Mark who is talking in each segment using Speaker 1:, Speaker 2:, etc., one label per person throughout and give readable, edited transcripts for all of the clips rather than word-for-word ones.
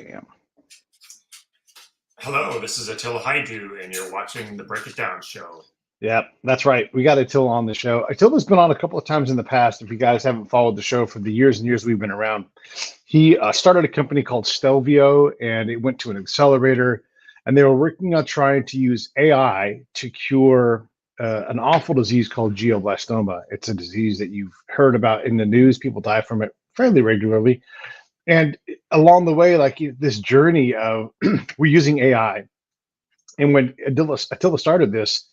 Speaker 1: Bam.
Speaker 2: Hello, this is Attila Hajdu, and you're watching the Break It Down show.
Speaker 1: Yeah, that's right. We got Attila on the show. Attila's been on a couple of times in the past. If you guys haven't followed the show for the years and years we've been around, he started a company called Stelvio, and it went to an accelerator, and they were working on trying to use AI to cure an awful disease called glioblastoma. It's a disease that you've heard about in the news. People die from it fairly regularly. And along the way, like this journey of we're using AI. And when Attila started this,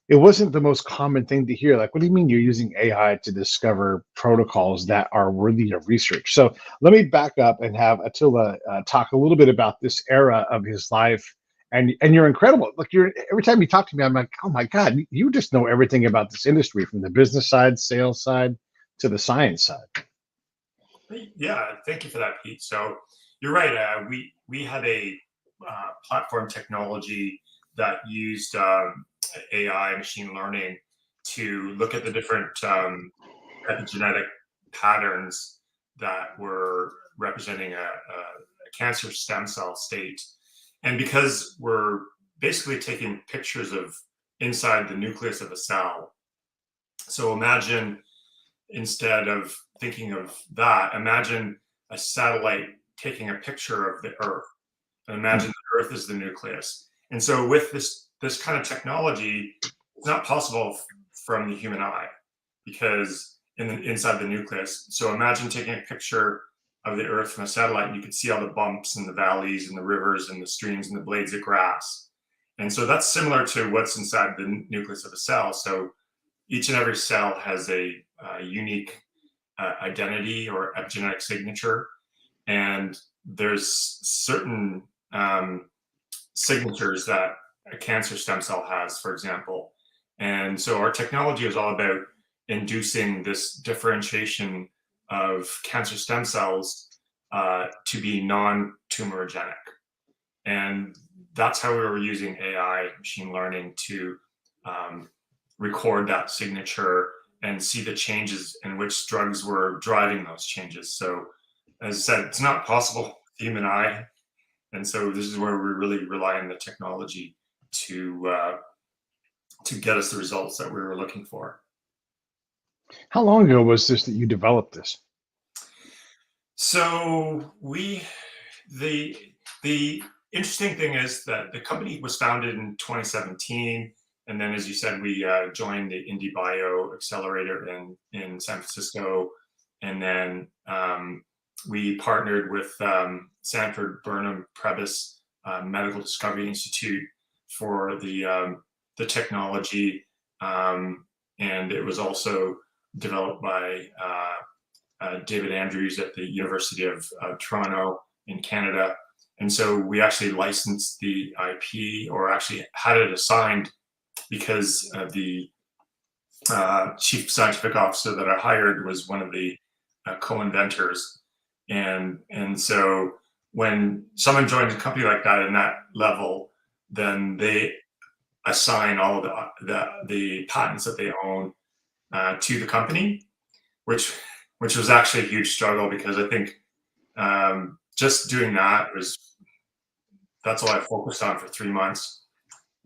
Speaker 1: it wasn't the most common thing to hear. Like, what do you mean you're using AI to discover protocols that are worthy of research? So let me back up and have Attila talk a little bit about this era of his life. And you're incredible. Look, you're every time you talk to me, I'm like, oh my God, you just know everything about this industry from the business side, sales side, to the science side.
Speaker 2: Yeah, thank you for that, Pete. So you're right. We had a platform technology that used AI, machine learning, to look at the different epigenetic patterns that were representing a cancer stem cell state. And because we're basically taking pictures of inside the nucleus of a cell, so imagine instead of thinking of that, imagine a satellite taking a picture of the Earth, and imagine the Earth is the nucleus. And so with this kind of technology, it's not possible from the human eye because inside the nucleus. So imagine taking a picture of the Earth from a satellite, and you can see all the bumps and the valleys and the rivers and the streams and the blades of grass. And so that's similar to what's inside the nucleus of a cell. So each and every cell has a unique identity or epigenetic signature, and there's certain signatures that a cancer stem cell has, for example. And so our technology is all about inducing this differentiation of cancer stem cells to be non-tumorigenic. And that's how we were using AI, machine learning, to record that signature and see the changes and which drugs were driving those changes. So as I said, it's not possible with the human eye. And so this is where we really rely on the technology to get us the results that we were looking for.
Speaker 1: How long ago was this that you developed this?
Speaker 2: So the interesting thing is that the company was founded in 2017. And then, as you said, we joined the IndieBio Accelerator in San Francisco. And then we partnered with Sanford Burnham Prebys Medical Discovery Institute for the technology. And it was also developed by David Andrews at the University of Toronto in Canada. And so we actually licensed the IP, or actually had it assigned, because the chief scientific officer that I hired was one of the co-inventors. And so when someone joins a company like that in that level, then they assign all of the patents that they own to the company, which was actually a huge struggle, because I think just doing that's all I focused on for 3 months.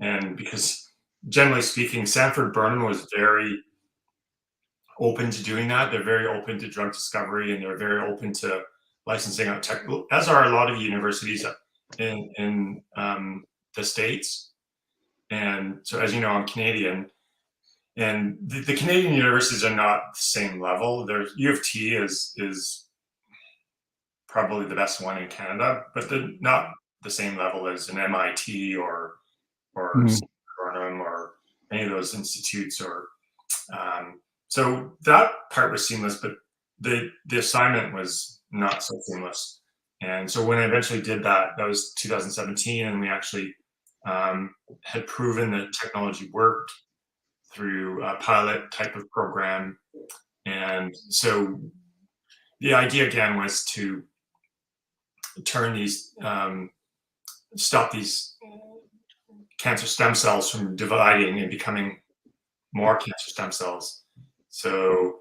Speaker 2: And because generally speaking, Sanford Burnham was very open to doing that. They're very open to drug discovery, and they're very open to licensing out tech, as are a lot of universities in the States. And so, as you know, I'm Canadian, and the Canadian universities are not the same level. There's U of T is probably the best one in Canada, but they're not the same level as an MIT or Burnham or any of those institutes. Or so that part was seamless, but the assignment was not so seamless. And so when I eventually did that, that was 2017, and we actually had proven that technology worked through a pilot type of program. And so the idea again was to turn these, stop these cancer stem cells from dividing and becoming more cancer stem cells. So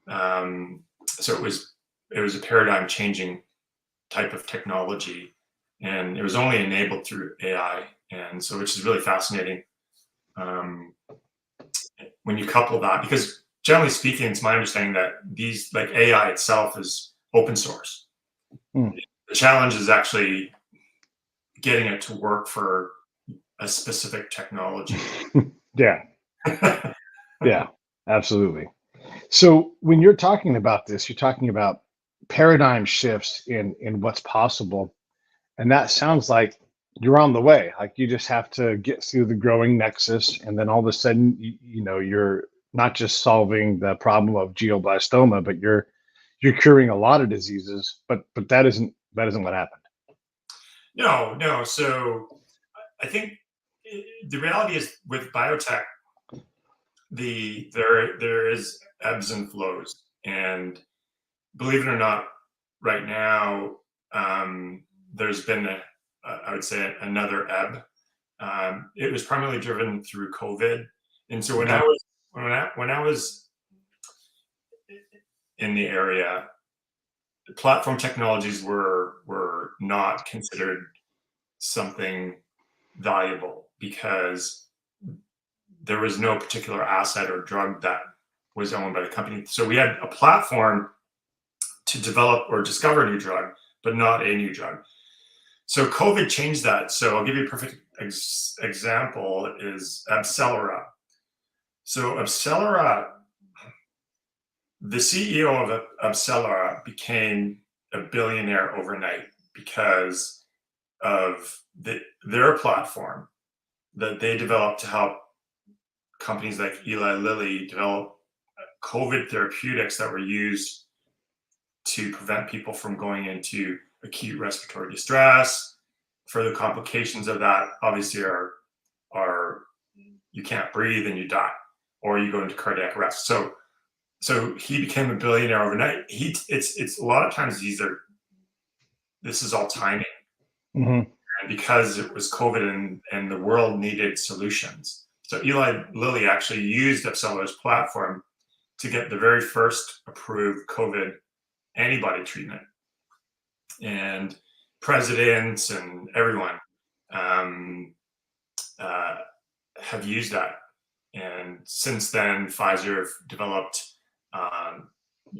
Speaker 2: it was a paradigm changing type of technology. and it was only enabled through AI, and so which is really fascinating. When you couple that, because generally speaking, it's my understanding that these, like AI itself, is open source.
Speaker 1: Mm.
Speaker 2: The challenge is actually getting it to work for a specific technology.
Speaker 1: Yeah, yeah, absolutely. So when you're talking about this, you're talking about paradigm shifts in what's possible, and that sounds like you're on the way. Like you just have to get through the growing nexus, and then all of a sudden, you're not just solving the problem of glioblastoma, but you're curing a lot of diseases. But that isn't what happened.
Speaker 2: No, no. So I think the reality is with biotech, there is ebbs and flows, and believe it or not, right now there's been I would say another ebb. It was primarily driven through COVID, and so
Speaker 1: Okay.
Speaker 2: when I was in the area, platform technologies were not considered something valuable because there was no particular asset or drug that was owned by the company. So we had a platform to develop or discover a new drug, but not a new drug. So COVID changed that. So I'll give you a perfect example is Abcelera. So Abcelera, the CEO of Abcelera became a billionaire overnight because of their platform that they developed to help companies like Eli Lilly develop COVID therapeutics that were used to prevent people from going into acute respiratory distress. Further complications of that obviously are you can't breathe and you die, or you go into cardiac arrest. So he became a billionaire overnight. It's a lot of times this is all timing,
Speaker 1: Hmm.
Speaker 2: and because it was COVID and the world needed solutions. So Eli Lilly actually used Abcelera's platform to get the very first approved COVID antibody treatment, and presidents and everyone um, uh, have used that. And since then, Pfizer have developed um,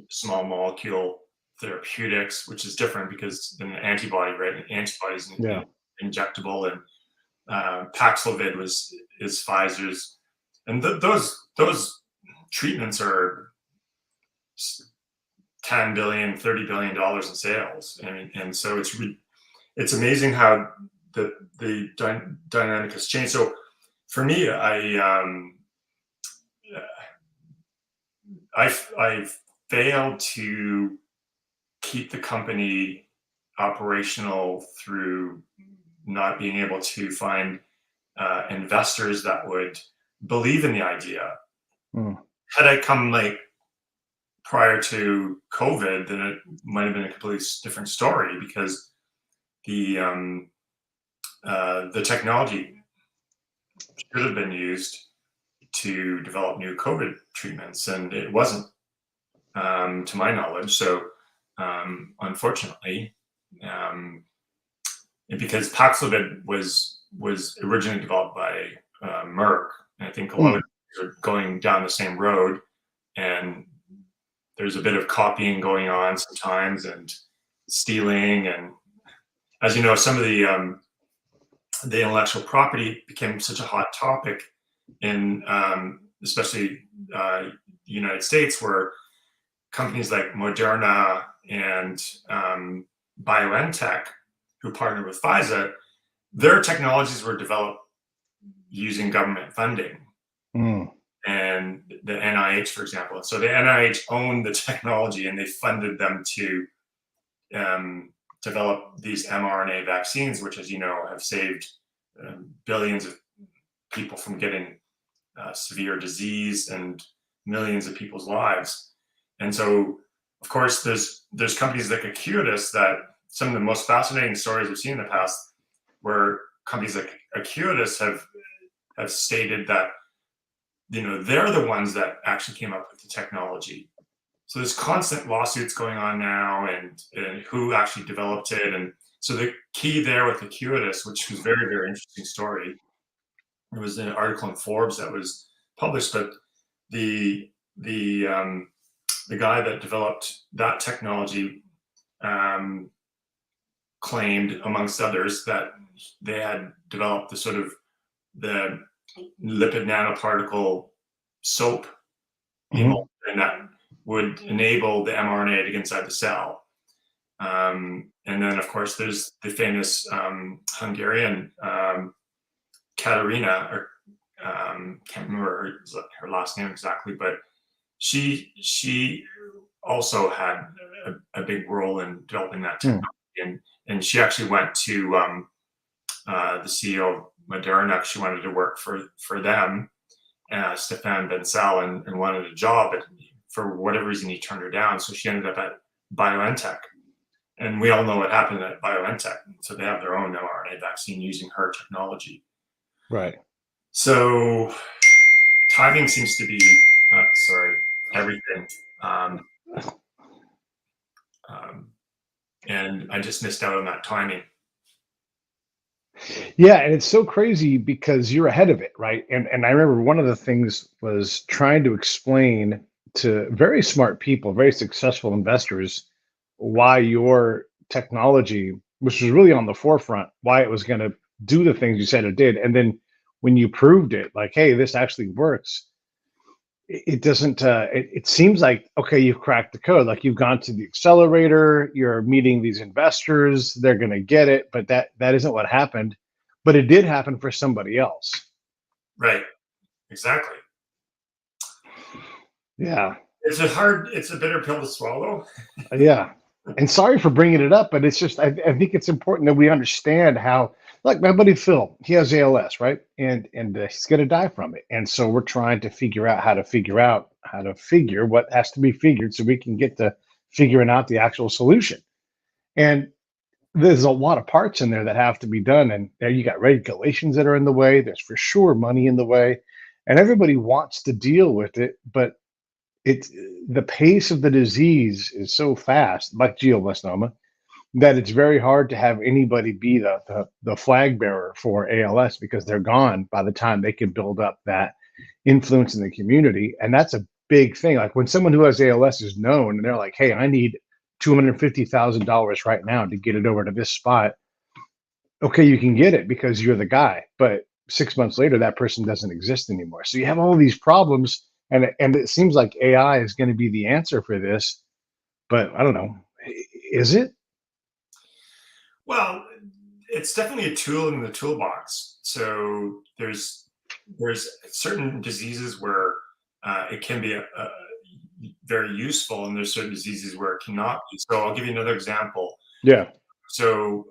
Speaker 2: small molecule therapeutics, which is different because an antibody, right? An antibody is
Speaker 1: Yeah.
Speaker 2: injectable, and Paxlovid is Pfizer's, and those treatments are 10 billion, $30 billion in sales. I mean, and so it's amazing how the dynamic has changed. So for me, I failed to keep the company operational through not being able to find investors that would believe in the idea.
Speaker 1: Mm.
Speaker 2: Had I come like prior to COVID, then it might have been a completely different story because the technology should have been used to develop new COVID treatments, and it wasn't, to my knowledge. So, unfortunately, because Paxlovid was originally developed by Merck, and I think a lot
Speaker 1: Mm.
Speaker 2: of are going down the same road, and there's a bit of copying going on sometimes, and stealing, and as you know, some of the intellectual property became such a hot topic in especially the United States, where companies like Moderna and BioNTech, who partnered with Pfizer, their technologies were developed using government funding
Speaker 1: Mm.
Speaker 2: and the NIH, for example. So the NIH owned the technology and they funded them to develop these mRNA vaccines, which, as you know, have saved billions of people from getting severe disease and millions of people's lives. And so, of course, there's companies like Acuitas that some of the most fascinating stories we've seen in the past, where companies like Acuitas have stated that they're the ones that actually came up with the technology, So there's constant lawsuits going on now, and who actually developed it. And so the key there with Acuitas, which was very, very interesting story, there was an article in Forbes that was published, but the the um, the guy that developed that technology claimed, amongst others, that they had developed the sort of the lipid nanoparticle soap
Speaker 1: Mhm.
Speaker 2: and that would enable the mRNA to get inside the cell. And then, of course, there's the famous Hungarian Katerina, or can't remember her last name exactly, but she also had a big role in developing that
Speaker 1: Hmm.
Speaker 2: technology, and she actually went to the CEO of Moderna. She wanted to work for them, Stefan Bensal, and wanted a job, but for whatever reason he turned her down. So she ended up at BioNTech, and we all know what happened at BioNTech. So they have their own mRNA vaccine using her technology.
Speaker 1: Right.
Speaker 2: So timing seems to be, sorry, everything. Um, um, and I just missed out on that timing.
Speaker 1: Yeah, and it's so crazy because you're ahead of it, right? And I remember one of the things was trying to explain to very smart people, very successful investors, why your technology, which was really on the forefront, why it was going to do the things you said it did. And then when you proved it, like, hey, this actually works, it doesn't it seems like, okay, you've cracked the code, like you've gone to the accelerator, you're meeting these investors, they're going to get it, but that isn't what happened. But it did happen for somebody else.
Speaker 2: Right. Exactly.
Speaker 1: Yeah.
Speaker 2: It's a bitter pill to swallow.
Speaker 1: Yeah. And sorry for bringing it up, but it's just, I think it's important that we understand how, like my buddy Phil, he has ALS, right? And he's going to die from it. And so we're trying to figure out how to figure what has to be figured so we can get to figuring out the actual solution. And there's a lot of parts in there that have to be done. And there you got regulations that are in the way. There's for sure money in the way. And everybody wants to deal with it, but it's the pace of the disease is so fast, like glioblastoma, that it's very hard to have anybody be the flag bearer for ALS because they're gone by the time they can build up that influence in the community. And that's a big thing. Like when someone who has ALS is known and they're like, hey, I need $250,000 right now to get it over to this spot. Okay, you can get it because you're the guy. But 6 months later, that person doesn't exist anymore. So you have all these problems, and it seems like AI is going to be the answer for this. But I don't know, is it?
Speaker 2: Well, it's definitely a tool in the toolbox. So there's certain diseases where it can be very useful, and there's certain diseases where it cannot be. So I'll give you another example.
Speaker 1: Yeah,
Speaker 2: So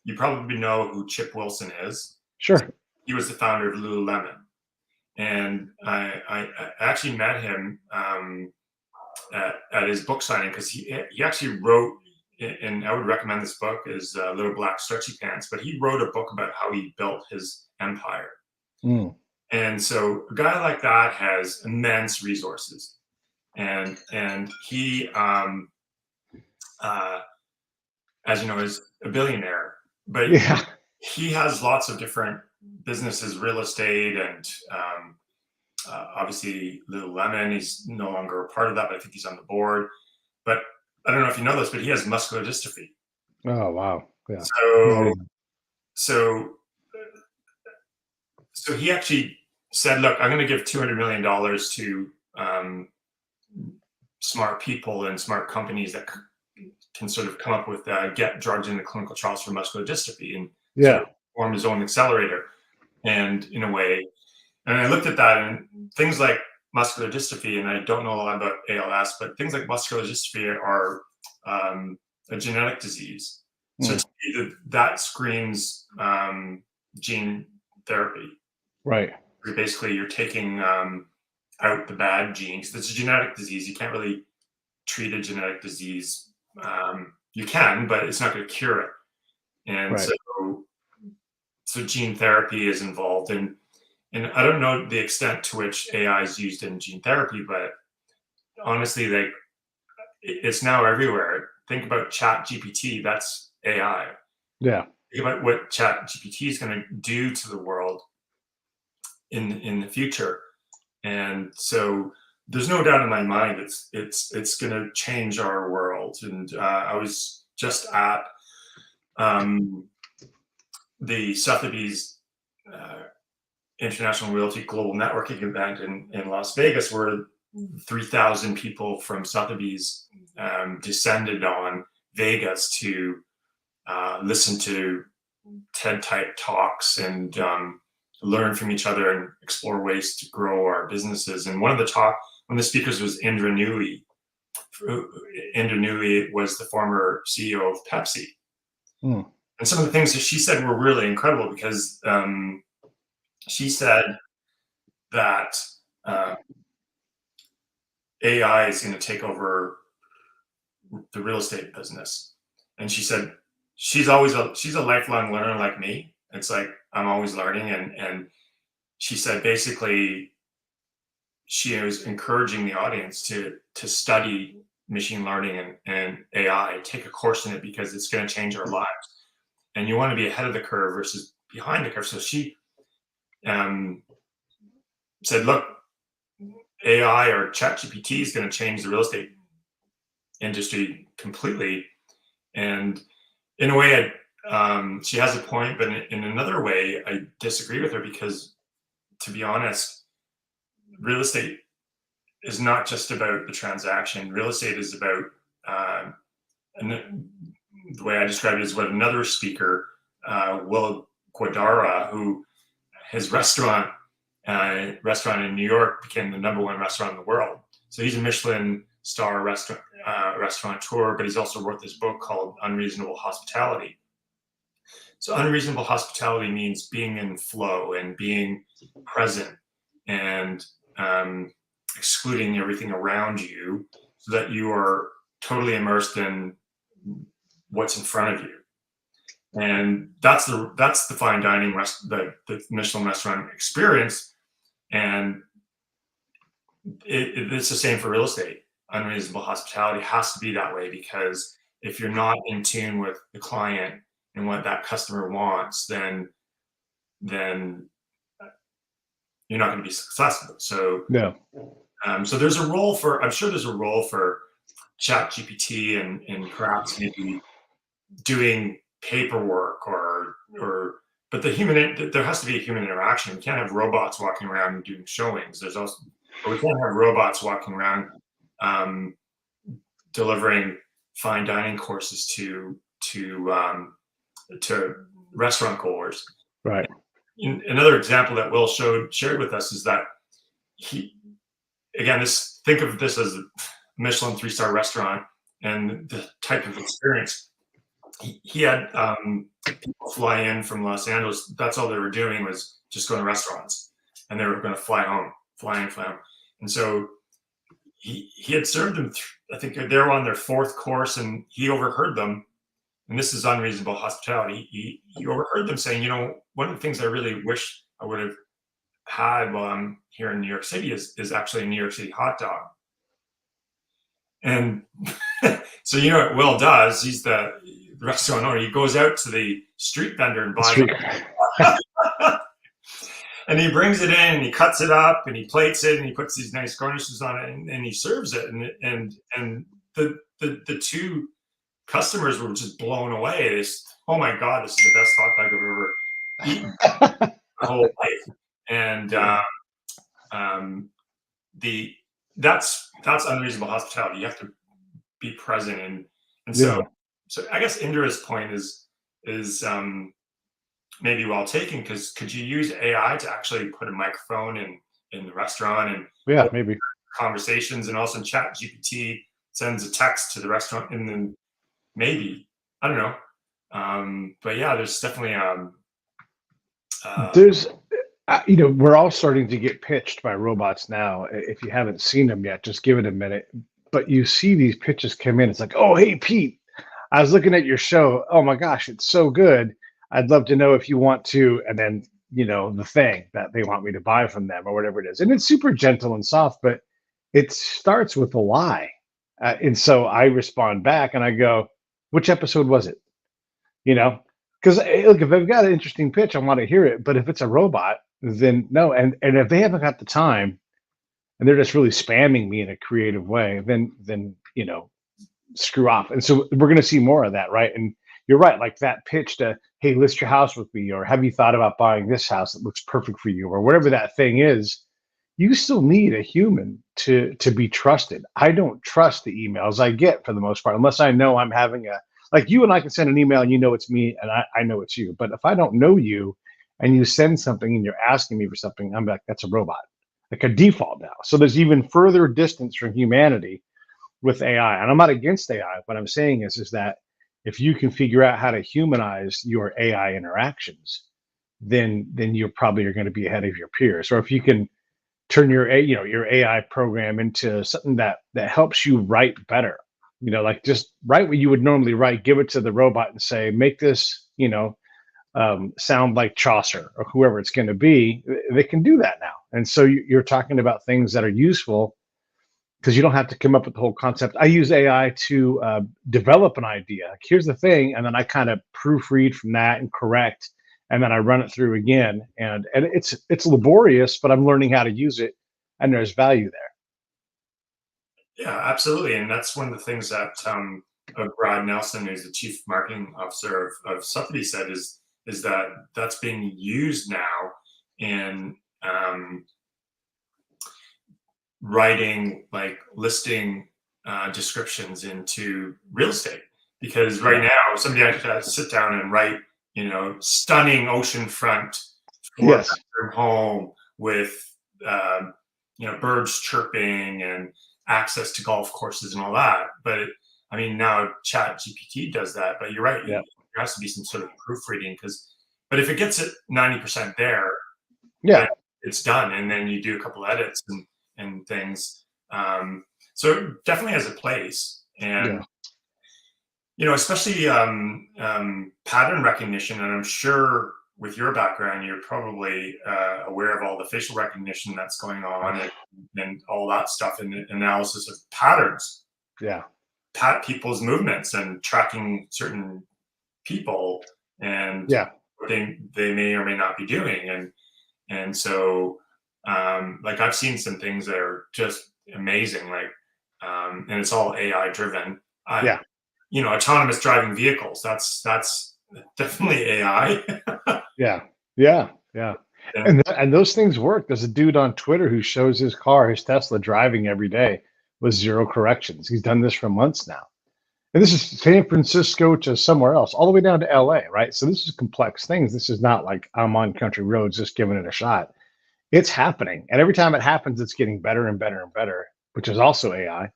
Speaker 2: you probably know who Chip Wilson is.
Speaker 1: sure.
Speaker 2: He was the founder of Lululemon, and I actually met him at his book signing, because he actually wrote, and I would recommend this book, is Little Black Stretchy Pants. But he wrote a book about how he built his empire.
Speaker 1: Mm.
Speaker 2: And so a guy like that has immense resources, and he, uh, as you know, is a billionaire. But
Speaker 1: Yeah,
Speaker 2: he has lots of different businesses, real estate, and obviously Lululemon. He's no longer a part of that, but I think he's on the board. But I don't know if you know this, but he has muscular dystrophy.
Speaker 1: oh wow, yeah.
Speaker 2: So,
Speaker 1: Not
Speaker 2: so, so he actually said, "Look, I'm going to give $200 million to smart people and smart companies that can sort of come up with get drugs into clinical trials for muscular dystrophy, and sort
Speaker 1: Yeah.
Speaker 2: of form his own accelerator." And in a way, and I looked at that, and things like muscular dystrophy, and I don't know a lot about ALS, but things like muscular dystrophy are a genetic disease. So
Speaker 1: Mm.
Speaker 2: to me, that screams gene therapy.
Speaker 1: Right.
Speaker 2: Basically, you're taking out the bad genes. It's a genetic disease. You can't really treat a genetic disease. You can, but it's not going to cure it. And
Speaker 1: Right.
Speaker 2: so gene therapy is involved, and I don't know the extent to which AI is used in gene therapy, but honestly, like it's now everywhere. Think about Chat GPT. That's AI.
Speaker 1: Yeah.
Speaker 2: Think about what Chat GPT is going to do to the world in the future. And so there's no doubt in my mind it's going to change our world. And I was just at the Sotheby's International Realty Global Networking event in Las Vegas, where 3,000 people from Sotheby's descended on Vegas to listen to TED type talks and learn from each other and explore ways to grow our businesses. And one of the speakers was Indra Nooyi. Indra Nooyi was the former CEO of Pepsi.
Speaker 1: Mm.
Speaker 2: And some of the things that she said were really incredible, because she said that AI is going to take over the real estate business. And she said she's a lifelong learner like me. It's like I'm always learning, and she said basically she was encouraging the audience to study machine learning and AI, take a course in it, because it's going to change our lives. And you want to be ahead of the curve versus behind the curve. So she said, look, AI or ChatGPT is going to change the real estate industry completely. And in a way, she has a point, but in another way, I disagree with her, because, to be honest, real estate is not just about the transaction. Real estate is about, and the way I describe it is what another speaker, Will Guadara, who his restaurant in New York became the #1 restaurant in the world. So he's a Michelin star restaurateur, but he's also wrote this book called Unreasonable Hospitality. So unreasonable hospitality means being in flow and being present and excluding everything around you, so that you are totally immersed in what's in front of you. And that's the fine dining the Michelin restaurant experience. And it's the same for real estate. Unreasonable hospitality has to be that way, because if you're not in tune with the client and what that customer wants, then you're not going to be successful. So
Speaker 1: Yeah.
Speaker 2: So there's a role for, I'm sure there's a role for Chat GPT and perhaps maybe doing paperwork but there has to be a human interaction. We can't have robots walking around and doing showings. But we can't have robots walking around delivering fine dining courses to restaurant goers.
Speaker 1: Right.
Speaker 2: Another example that Will shared with us is that think of this as a Michelin 3-star restaurant and the type of experience. He had people fly in from Los Angeles. That's all they were doing, was just going to restaurants, and they were going to fly home. And so he had served them. I think they were on their 4th course, and he overheard them. And this is unreasonable hospitality. He overheard them saying, one of the things I really wish I would have had while I'm here in New York City is actually a New York City hot dog. And so what Will does, he's the restaurant owner. He goes out to the street vendor and buys it. And he brings it in and he cuts it up and he plates it and he puts these nice garnishes on it and he serves it. And the 2 customers were just blown away. Oh my God, this is the best hot dog I've ever eaten my whole life. And that's unreasonable hospitality. You have to be present, and so I guess Indra's point is maybe well taken, because could you use AI to actually put a microphone in the restaurant and
Speaker 1: maybe
Speaker 2: conversations, and also Chat GPT sends a text to the restaurant, and then maybe, I don't know, but yeah, there's definitely
Speaker 1: there's we're all starting to get pitched by robots now. If you haven't seen them yet, just give it a minute. But you see these pitches come in. It's like, oh, hey, Pete, I was looking at your show. Oh my gosh, it's so good. I'd love to know if you want to, and then, the thing that they want me to buy from them or whatever it is. And it's super gentle and soft, but It starts with a lie. And so I respond back and I go, which episode was it? You know, because look, if they've got an interesting pitch, I want to hear it. But if it's a robot, then no. And if they haven't got the time and they're just really spamming me in a creative way, then screw off. And so we're going to see more of that, right? And you're right, like that pitch to, hey, list your house with me, or have you thought about buying this house that looks perfect for you, or whatever that thing is. You still need a human to be trusted. I don't trust the emails I get for the most part, unless I know I'm having a, like, you and I can send an email and you know it's me and I know it's you. But if I don't know you and you send something and you're asking me for something, I'm like, that's a robot, like a default now. So there's even further distance from humanity with AI. And I'm not against AI. What I'm saying is that if you can figure out how to humanize your AI interactions, then you probably are going to be ahead of your peers. Or if you can turn your AI program into something that helps you write better, like just write what you would normally write, give it to the robot and say, make this, sound like Chaucer or whoever it's going to be. They can do that now. And so you're talking about things that are useful because you don't have to come up with the whole concept. I use AI to develop an idea. Like, here's the thing, and then I kind of proofread from that and correct, and then I run it through again. And it's laborious, but I'm learning how to use it, and there's value there.
Speaker 2: Yeah, absolutely. And that's one of the things that Brad Nelson, who's the chief marketing officer of Suppity, said is that that's being used now in writing like listing descriptions into real estate. Because right now, somebody has to sit down and write, stunning oceanfront
Speaker 1: Yes.
Speaker 2: four-bedroom home with, birds chirping and access to golf courses and all that. But now Chat GPT does that. But you're right,
Speaker 1: Yeah.
Speaker 2: there has to be some sort of proofreading but if it gets it 90% there,
Speaker 1: Yeah.
Speaker 2: then it's done, and then you do a couple edits and things. So it definitely has a place, and especially pattern recognition. And I'm sure with your background, you're probably aware of all the facial recognition that's going on and all that stuff, and analysis of patterns.
Speaker 1: Yeah.
Speaker 2: People's movements and tracking certain people and what they may or may not be doing, and so like I've seen some things that are just amazing, like and it's all AI driven. Autonomous driving vehicles. That's definitely AI.
Speaker 1: Yeah. Yeah. Yeah. And those things work. There's a dude on Twitter who shows his car, his Tesla, driving every day with zero corrections. He's done this for months now. And this is San Francisco to somewhere else, all the way down to LA, right? So this is complex things. This is not like I'm on country roads just giving it a shot. It's happening. And every time it happens, it's getting better and better and better, which is also AI.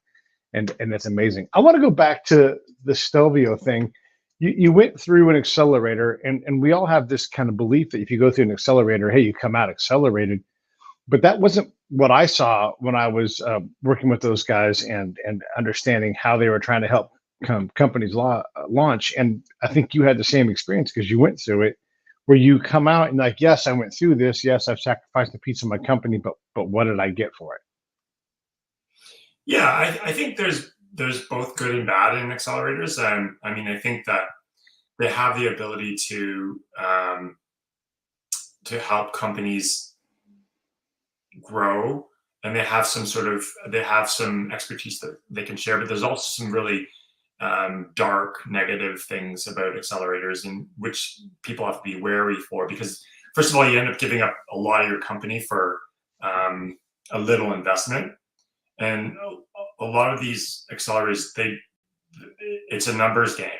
Speaker 1: And that's amazing. I want to go back to the Stelvio thing. You went through an accelerator, and we all have this kind of belief that if you go through an accelerator, hey, you come out accelerated. But that wasn't what I saw when I was working with those guys and understanding how they were trying to help companies launch. And I think you had the same experience because you went through it, where you come out and like, yes, I went through this. Yes, I've sacrificed a piece of my company, but what did I get for it?
Speaker 2: Yeah, I think there's both good and bad in accelerators. I think that they have the ability to help companies grow, and they have some expertise that they can share. But there's also some really dark, negative things about accelerators, and which people have to be wary for. Because first of all, you end up giving up a lot of your company for a little investment, and a lot of these accelerators, it's a numbers game.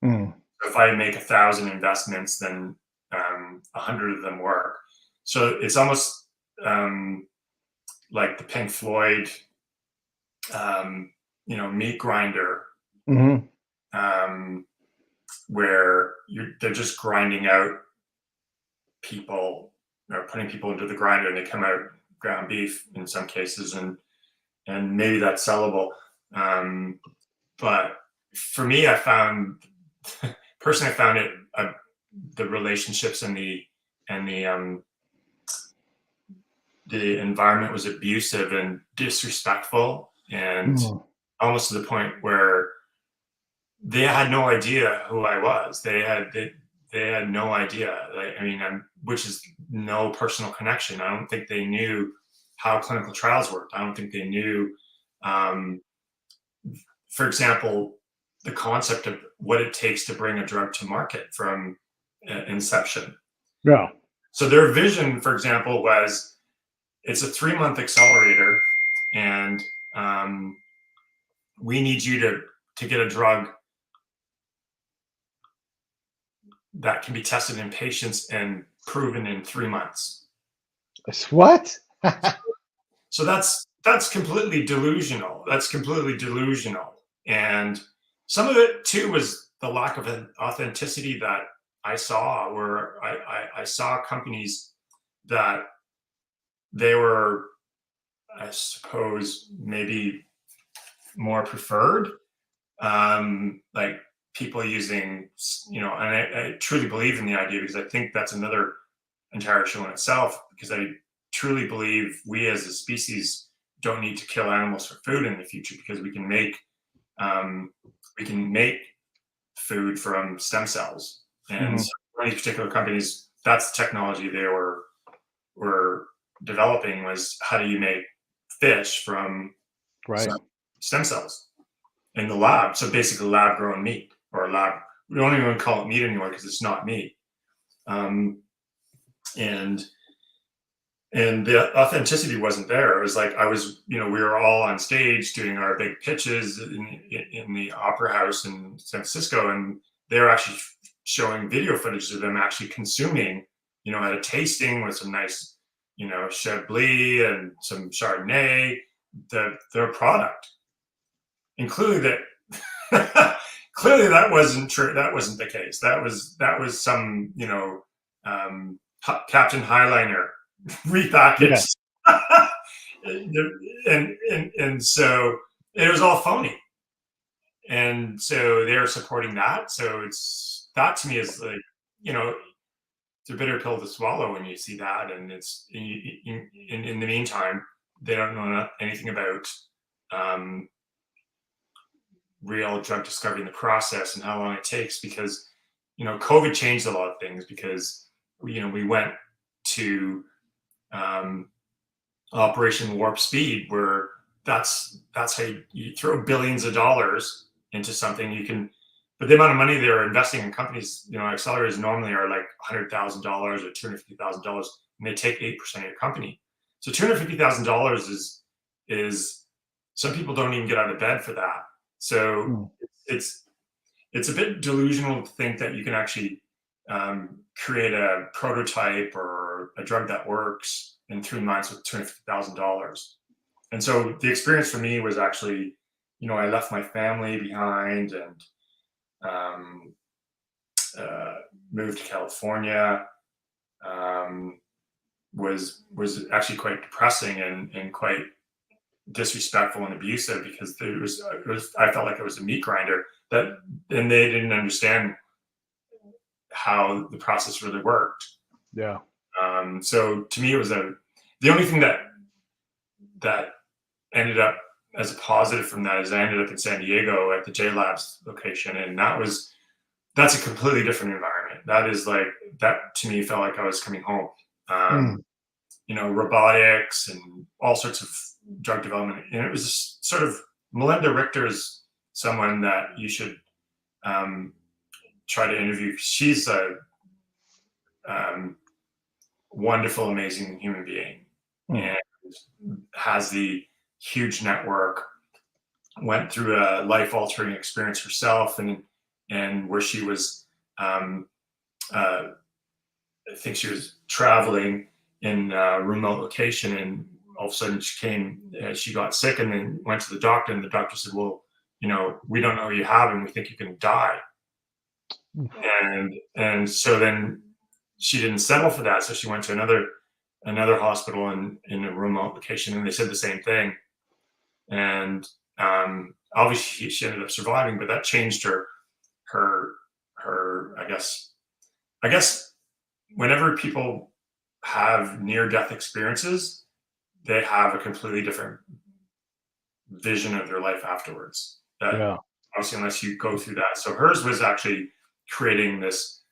Speaker 2: So if I make 1,000 investments, then 100 of them work. So it's almost like the Pink Floyd, meat grinder, where they're just grinding out people, or putting people into the grinder, and they come out ground beef in some cases, and maybe that's sellable. But for me, I found it the relationships and the the environment was abusive and disrespectful, and almost to the point where they had no idea who I was. They had no idea. Like, I mean, which is no personal connection. I don't think they knew how clinical trials worked. I don't think they knew, um, for example, the concept of what it takes to bring a drug to market from inception.
Speaker 1: Yeah.
Speaker 2: So their vision, for example, was it's a 3-month accelerator, and we need you to get a drug that can be tested in patients and proven in 3 months.
Speaker 1: What?
Speaker 2: So that's completely delusional. That's completely delusional. And some of it too was the lack of an authenticity that I saw, where I saw companies that they were, I suppose, maybe more preferred, like people using, and I truly believe in the idea, because I think that's another entire show in itself, because I truly believe we as a species don't need to kill animals for food in the future, because we can make food from stem cells. And so these particular companies, that's the technology they were developing, was how do you make fish from stem cells in the lab. So basically lab grown meat, or we don't even call it meat anymore because it's not meat. And the authenticity wasn't there. It was like we were all on stage doing our big pitches in the opera house in San Francisco, and they were actually showing video footage of them actually consuming, at a tasting with some nice, Chablis and some Chardonnay, their product. And clearly that wasn't true. That wasn't the case. That was some, Captain Highliner repackaged. and so it was all phony. And so they're supporting that. So that to me is like, it's a bitter pill to swallow when you see that. And it's in the meantime, they don't know anything about real drug discovery in the process and how long it takes, because COVID changed a lot of things, because we went to Operation Warp Speed, where that's how you throw billions of dollars into something. But the amount of money they're investing in companies, accelerators normally are like $100,000 or $250,000, and they take 8% of your company. So $250,000 is some people don't even get out of bed for that. So it's a bit delusional to think that you can actually create a prototype or a drug that works in 3 months with $250,000. And so the experience for me was actually, I left my family behind and moved to California. Was actually quite depressing and quite disrespectful and abusive, because I felt like it was a meat grinder, and they didn't understand how the process really worked.
Speaker 1: Yeah.
Speaker 2: So to me, it was the only thing that ended up as a positive from that is I ended up in San Diego at the J Labs location, and that's a completely different environment. That to me felt like I was coming home. Robotics and all sorts of drug development, and it was sort of, Melinda Richter is someone that you should try to interview. She's a wonderful, amazing human being, and has the huge network. Went through a life-altering experience herself, and where she was, I think she was traveling in a remote location, and all of a sudden she got sick, and then went to the doctor, and the doctor said, well, we don't know what you have, and we think you're going to die. And so then she didn't settle for that. So she went to another hospital in a remote location, and they said the same thing. And obviously she ended up surviving, but that changed her, I guess whenever people have near-death experiences, they have a completely different vision of their life afterwards. That
Speaker 1: Yeah.
Speaker 2: obviously, unless you go through that. So hers was actually creating this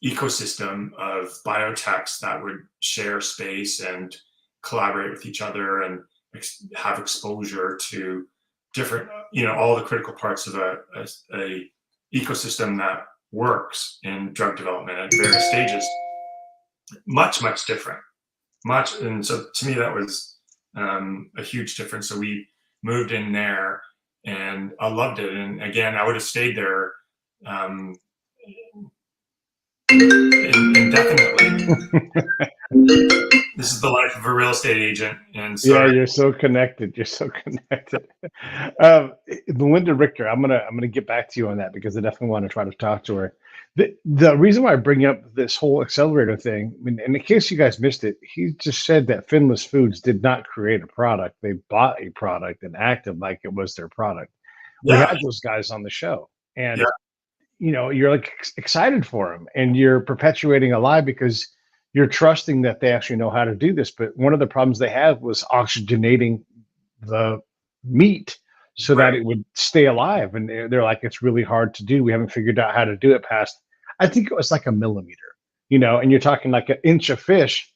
Speaker 2: ecosystem of biotechs that would share space and collaborate with each other and have exposure to different, all the critical parts of a ecosystem that works in drug development at various stages. Much different, and so to me that was a huge difference. So we moved in there, and I loved it. And again, I would have stayed there um, indefinitely. This is the life of a real estate agent. And so,
Speaker 1: Yeah, you're so connected. You're so connected. Melinda Richter, I'm gonna get back to you on that because I definitely want to try to talk to her. The reason why I bring up this whole accelerator thing, I mean, in case you guys missed it, he just said that Finless Foods did not create a product; they bought a product and acted like it was their product. We
Speaker 2: yeah,
Speaker 1: had those guys on the show,
Speaker 2: yeah,
Speaker 1: and you're like excited for them, and you're perpetuating a lie because you're trusting that they actually know how to do this. But one of the problems they had was oxygenating the meat so that
Speaker 2: right,
Speaker 1: it would stay alive. And they're like, it's really hard to do. We haven't figured out how to do it past, I think it was like a millimeter, and you're talking like an inch of fish.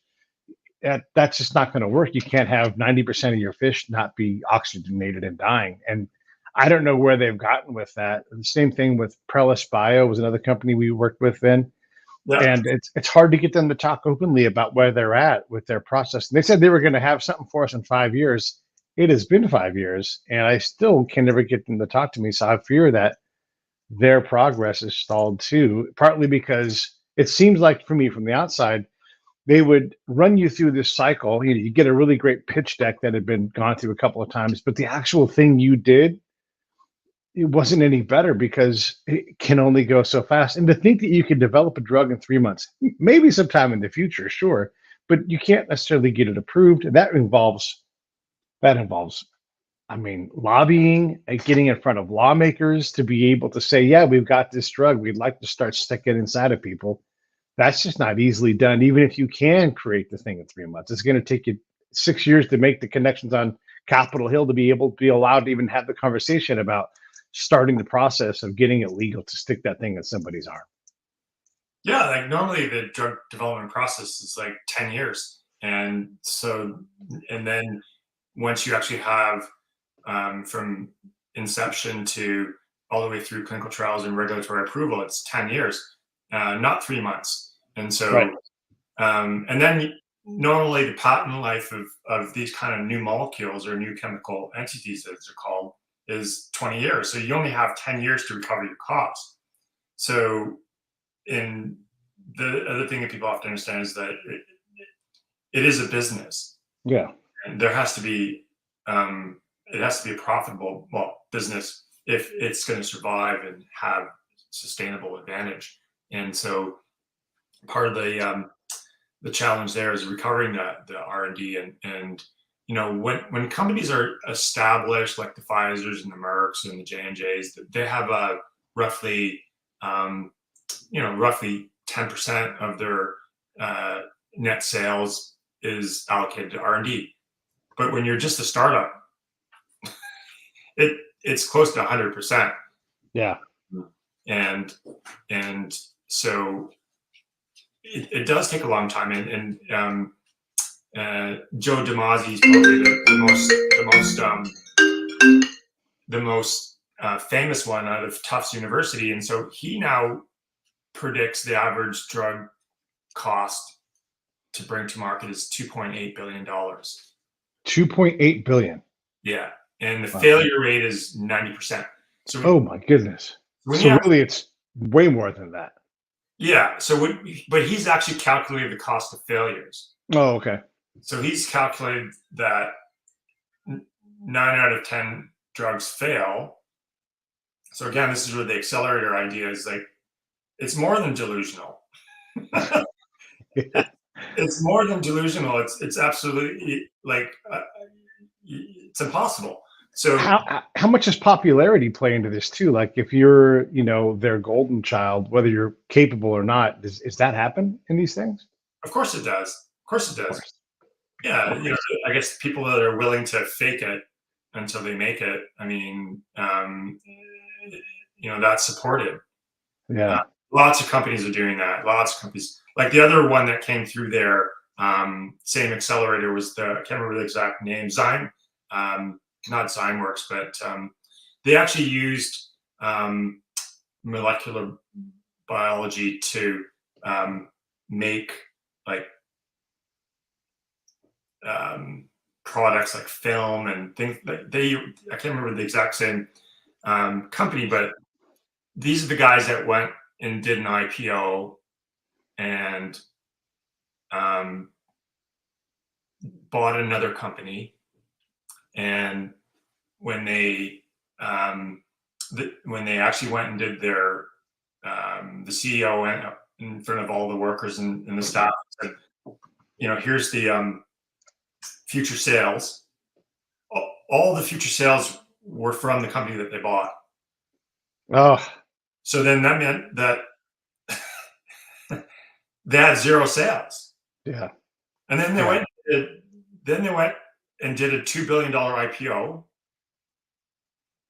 Speaker 1: That's just not going to work. You can't have 90% of your fish not be oxygenated and dying. And I don't know where they've gotten with that. The same thing with Prellis Bio was another company we worked with then,
Speaker 2: yeah,
Speaker 1: and it's hard to get them to talk openly about where they're at with their process. And they said they were going to have something for us in 5 years. It has been 5 years, and I still can never get them to talk to me. So I fear that their progress is stalled too, partly because it seems like for me from the outside, they would run you through this cycle. You get a really great pitch deck that had been gone through a couple of times, but the actual thing you did, it wasn't any better because it can only go so fast. And to think that you can develop a drug in 3 months, maybe sometime in the future, sure, but you can't necessarily get it approved. And that involves, I mean, lobbying and getting in front of lawmakers to be able to say, yeah, we've got this drug. We'd like to start sticking inside of people. That's just not easily done. Even if you can create the thing in 3 months, it's going to take you 6 years to make the connections on Capitol Hill to be able to be allowed to even have the conversation about starting the process of getting it legal to stick that thing in somebody's arm.
Speaker 2: yeah. Like normally the drug development process is like 10 years. And so, and then once you actually have from inception to all the way through clinical trials and regulatory approval, it's 10 years, not 3 months. And
Speaker 1: Right.
Speaker 2: so, and then normally the patent life of these kind of new molecules or new chemical entities, as they're called, is 20 years. So you only have 10 years to recover your costs. So, in the other thing that people have to understand is that it is a business,
Speaker 1: Yeah.
Speaker 2: and there has to be it has to be a profitable business if it's going to survive and have sustainable advantage. And so part of the challenge there is recovering the R&D. And when companies are established like the Pfizers and the Mercks and the J&Js, they have a roughly roughly 10% of their net sales is allocated to R&D. But when you're just a startup, it's close to 100%.
Speaker 1: Yeah.
Speaker 2: And so it does take a long time. And Joe Damasi is probably the most famous one out of Tufts University. And so he now predicts the average drug cost to bring to market is $2.8 billion.
Speaker 1: 2.8 billion.
Speaker 2: Yeah. And the
Speaker 1: Wow.
Speaker 2: failure rate is 90%. So
Speaker 1: Oh my goodness. So really it's way more than that.
Speaker 2: Yeah. But he's actually calculated the cost of failures.
Speaker 1: Oh, okay.
Speaker 2: So he's calculated that 9 out of 10 drugs fail. So again, this is where the accelerator idea is like, it's more than delusional. It's more than delusional. It's absolutely like it's impossible. So
Speaker 1: how much does popularity play into this too? Like if you're, their golden child, whether you're capable or not, is that happen in these things?
Speaker 2: of course it does. Of course it
Speaker 1: Of
Speaker 2: does.
Speaker 1: course.
Speaker 2: Yeah, I guess people that are willing to fake it until they make it. I mean, that's supported. Uh,
Speaker 1: Yeah.
Speaker 2: Lots of companies are doing that. Lots of companies. Like the other one that came through there, same accelerator was I can't remember the exact name. Not Zymeworks, but they actually used molecular biology to make like products like film and things. Like I can't remember the exact same company, but these are the guys that went and did an IPO and um, bought another company. And when they when they actually went and did their the CEO went up in front of all the workers and the staff and said, here's the future sales. All the future sales were from the company that they bought.
Speaker 1: Oh,
Speaker 2: So then that meant that they had zero sales.
Speaker 1: yeah.
Speaker 2: And then
Speaker 1: Yeah.
Speaker 2: they went and did a $2 billion IPO.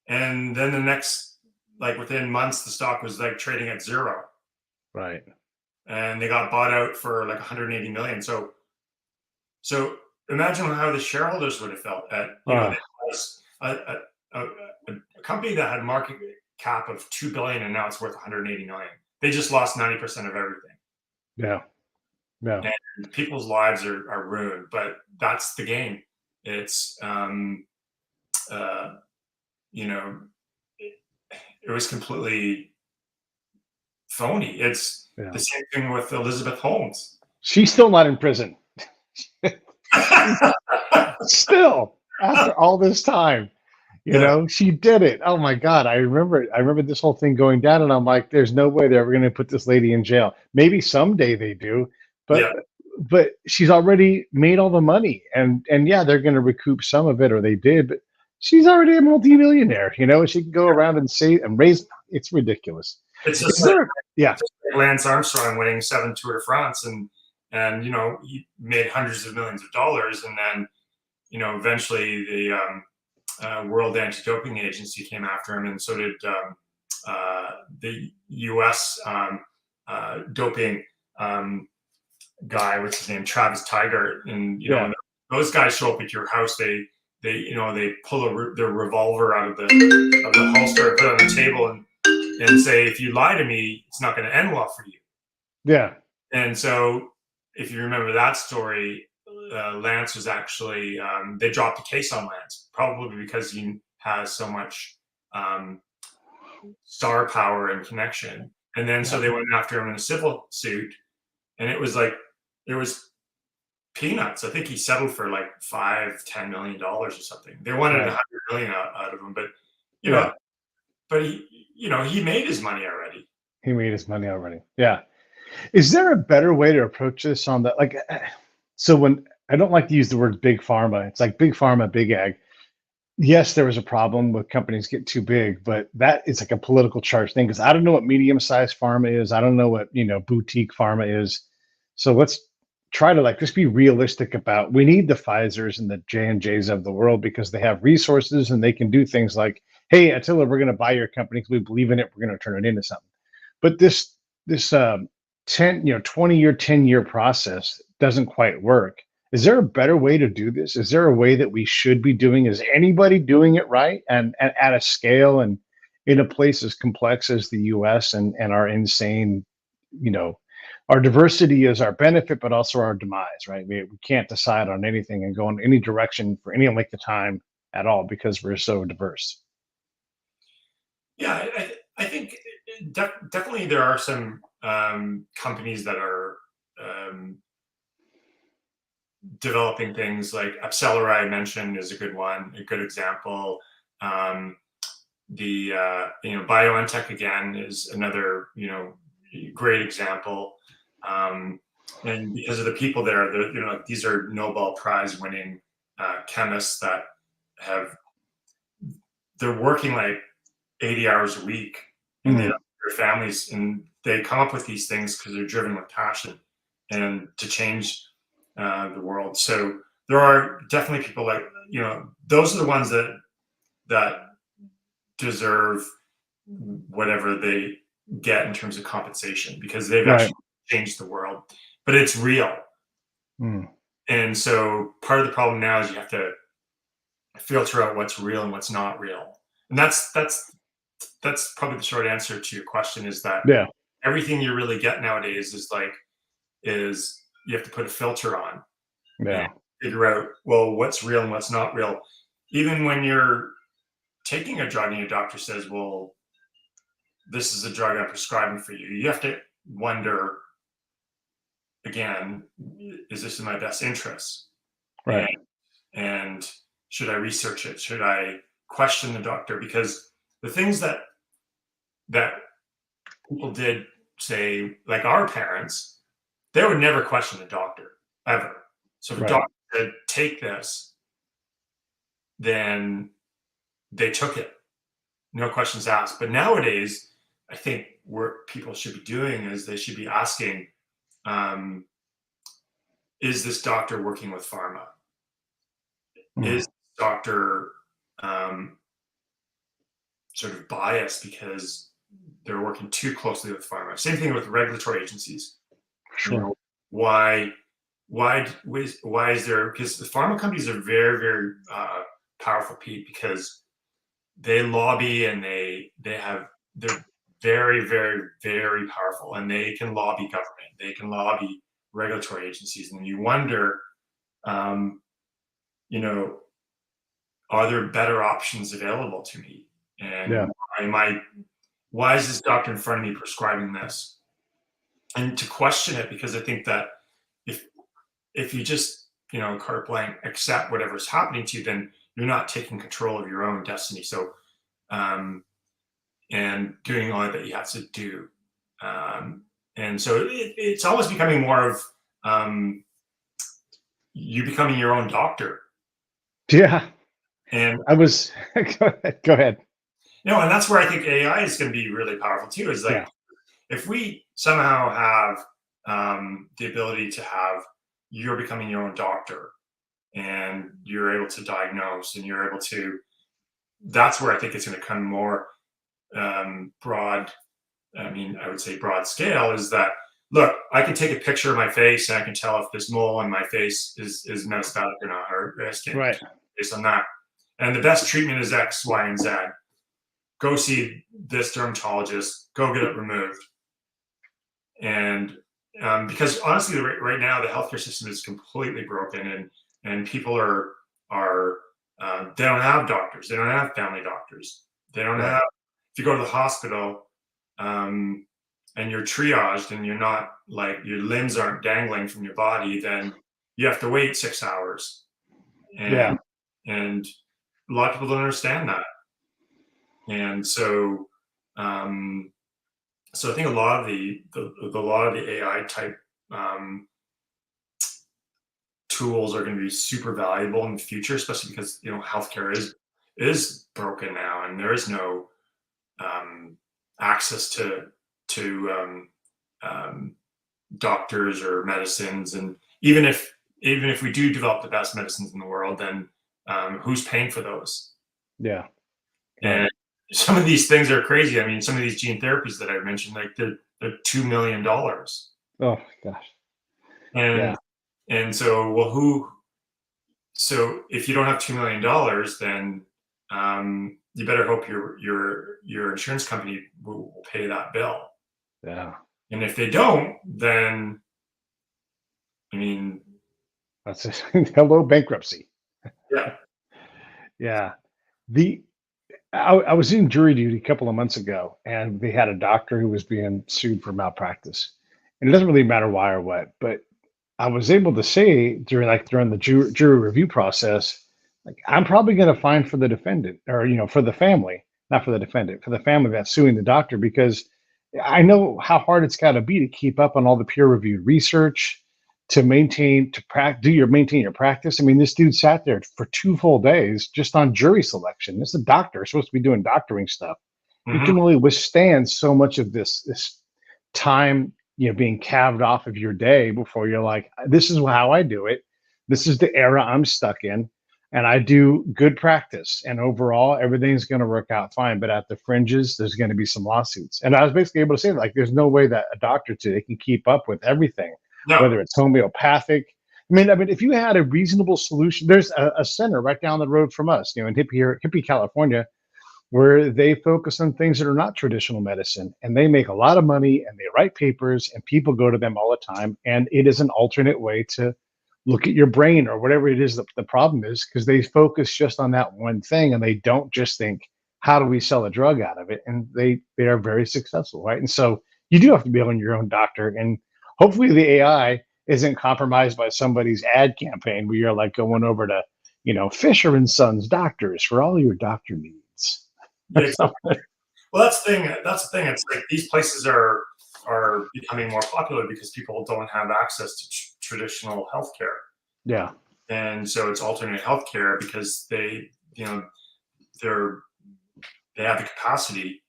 Speaker 2: And then the next, like within months, the stock was like trading at zero.
Speaker 1: Right.
Speaker 2: And they got bought out for like 180 million. So imagine how the shareholders would have felt
Speaker 1: Uh,
Speaker 2: a, a, a, a company that had market cap of 2 billion and now it's worth 180 million. They just lost 90% of everything.
Speaker 1: yeah. Yeah.
Speaker 2: And people's lives are ruined, but that's the game. It's you know it, it was completely phony. It's
Speaker 1: Yeah.
Speaker 2: the same thing with Elizabeth Holmes.
Speaker 1: She's still not in prison. Still, after all this time,
Speaker 2: Yeah,
Speaker 1: she did it. Oh my God. I remember this whole thing going down, and I'm like, there's no way they're ever going to put this lady in jail. Maybe someday they do, but
Speaker 2: yeah,
Speaker 1: she's already made all the money, and yeah, they're going to recoup some of it, or they did, but she's already a multimillionaire. She can go around and say and raise. It's ridiculous.
Speaker 2: it's
Speaker 1: Is
Speaker 2: just like
Speaker 1: there? Yeah.
Speaker 2: Lance Armstrong winning 7 Tour de France, and he made hundreds of millions of dollars, and then eventually the World Anti-Doping Agency came after him, and so did the U.S. Doping guy, what's his name, Travis Tiger, and
Speaker 1: Yeah.
Speaker 2: those guys show up at your house. They pull their revolver out of the holster and put it on the table and say, if you lie to me, it's not going to end well for you.
Speaker 1: Yeah.
Speaker 2: And so, if you remember that story, Lance was actually they dropped a case on Lance, probably because he has so much star power and connection. And then so
Speaker 1: Yeah.
Speaker 2: they went after him in a civil suit, and it was peanuts. I think he settled for like $5-10 million or something. They wanted
Speaker 1: Right.
Speaker 2: 100 million out of him, but you know,
Speaker 1: Yeah.
Speaker 2: but he made his money already.
Speaker 1: He made his money already. Yeah. Is there a better way to approach this on that? Like, so when I don't like to use the word big pharma, it's like big pharma, big ag. Yes, there was a problem with companies get too big, but that is like a political charge thing because I don't know what medium-sized pharma is. I don't know what, boutique pharma is. So let's try to like just be realistic about we need the Pfizers and the J&Js of the world because they have resources and they can do things like, hey, Attila, we're going to buy your company because we believe in it. We're going to turn it into something. But this 20-year, 10-year process doesn't quite work. Is there a better way to do this? Is there a way that we should be doing? Is anybody doing it right and at a scale and in a place as complex as the US and our insane, you know, our diversity is our benefit, but also our demise, right? We can't decide on anything and go in any direction for any length of time at all because we're so diverse.
Speaker 2: Yeah, I think definitely there are some companies that are developing things like Accelerate I mentioned is a good one, a good example. The BioNTech again is another great example. And because of the people there, these are Nobel Prize winning chemists that have they're working like 80 hours a week, and they
Speaker 1: Mm,
Speaker 2: have their families, and they come up with these things because they're driven with passion and to change the world. So there are definitely people like, those are the ones that deserve whatever they get in terms of compensation because they've
Speaker 1: Right.
Speaker 2: actually changed the world. But it's real.
Speaker 1: Mm.
Speaker 2: And so part of the problem now is you have to filter out what's real and what's not real. And that's probably the short answer to your question is that
Speaker 1: Yeah.
Speaker 2: everything you really get nowadays is you have to put a filter on and
Speaker 1: Yeah.
Speaker 2: figure out, well, what's real and what's not real. Even when you're taking a drug and your doctor says, well, this is a drug I'm prescribing for you, you have to wonder again, is this in my best interest?
Speaker 1: Right.
Speaker 2: And should I research it? Should I question the doctor? Because the things that people did say, like our parents, they would never question the doctor ever. So if a
Speaker 1: Right.
Speaker 2: doctor said, take this, then they took it. No questions asked. But nowadays, I think what people should be doing is they should be asking, um, is this doctor working with pharma?
Speaker 1: Mm.
Speaker 2: Is this doctor sort of biased because they're working too closely with pharma? Same thing with regulatory agencies. You
Speaker 1: Sure.
Speaker 2: know, why why is there, because the pharma companies are very very powerful, Pete, because they lobby and they're very very very powerful, and they can lobby government, they can lobby regulatory agencies, and you wonder, um, you know, are there better options available to me,
Speaker 1: Yeah.
Speaker 2: and why is this doctor in front of me prescribing this, and to question it, because I think that if if you just, carte blanche accept whatever's happening to you, then you're not taking control of your own destiny. So um, and doing all that you have to do. And so it's almost becoming more of um, you becoming your own doctor.
Speaker 1: Yeah.
Speaker 2: And
Speaker 1: I was go ahead. Go ahead.
Speaker 2: and that's where I think AI is going to be really powerful too. Is
Speaker 1: Yeah.
Speaker 2: like if we somehow have the ability to have you're becoming your own doctor and you're able to diagnose and you're able to, that's where I think it's going to come more broad. I mean, I would say broad scale is that, look, I can take a picture of my face and I can tell if this mole on my face is metastatic or not, or skin
Speaker 1: Right.
Speaker 2: based on that. And the best treatment is X, Y, and Z. Go see this dermatologist, go get it removed. And because honestly, right now the healthcare system is completely broken, and people are they don't have doctors, they don't have family doctors, they don't
Speaker 1: Right.
Speaker 2: have. If you go to the hospital, um, and you're triaged, and you're not like your limbs aren't dangling from your body, then you have to wait 6 hours,
Speaker 1: Yeah.
Speaker 2: and a lot of people don't understand that, and so. Um, so I think a lot of a lot of the AI type um, tools are going to be super valuable in the future, especially because healthcare is broken now, and there is no access to doctors or medicines, and even if we do develop the best medicines in the world, then who's paying for those?
Speaker 1: Yeah. Right.
Speaker 2: And some of these things are crazy. I mean, some of these gene therapies that I mentioned, like they're $2 million.
Speaker 1: Oh gosh. Yeah.
Speaker 2: And so, well, so if you don't have $2 million, then you better hope your insurance company will pay that bill.
Speaker 1: Yeah.
Speaker 2: And if they don't, then I mean,
Speaker 1: That's it. Hello, bankruptcy.
Speaker 2: yeah.
Speaker 1: Yeah. The I was in jury duty a couple of months ago, and they had a doctor who was being sued for malpractice. And it doesn't really matter why or what, but I was able to say during the jury review process, like I'm probably going to fine for the defendant, or for the family, not for the defendant, for the family that's suing the doctor, because I know how hard it's got to be to keep up on all the peer reviewed research, to maintain your practice. I mean, this dude sat there for 2 full days just on jury selection. This is a doctor supposed to be doing doctoring stuff. You
Speaker 2: Hmm.
Speaker 1: can only withstand so much of this time, being calved off of your day before you're like, this is how I do it. This is the era I'm stuck in, and I do good practice. And overall, everything's going to work out fine. But at the fringes, there's going to be some lawsuits. And I was basically able to say, like, there's no way that a doctor today can keep up with everything,
Speaker 2: No.
Speaker 1: whether it's homeopathic. I mean, if you had a reasonable solution, there's a center right down the road from us, in Hippie, California, where they focus on things that are not traditional medicine, and they make a lot of money and they write papers and people go to them all the time. And it is an alternate way to look at your brain or whatever it is that the problem is, because they focus just on that one thing and they don't just think, how do we sell a drug out of it? And they are very successful, right? And so you do have to be on your own doctor, and hopefully the AI isn't compromised by somebody's ad campaign where you're like going over to, Fisher and Sons doctors for all your doctor needs.
Speaker 2: Yeah, exactly. Well, that's the thing. It's like these places are becoming more popular because people don't have access to traditional healthcare.
Speaker 1: Yeah.
Speaker 2: And so it's alternate healthcare because they have the capacity.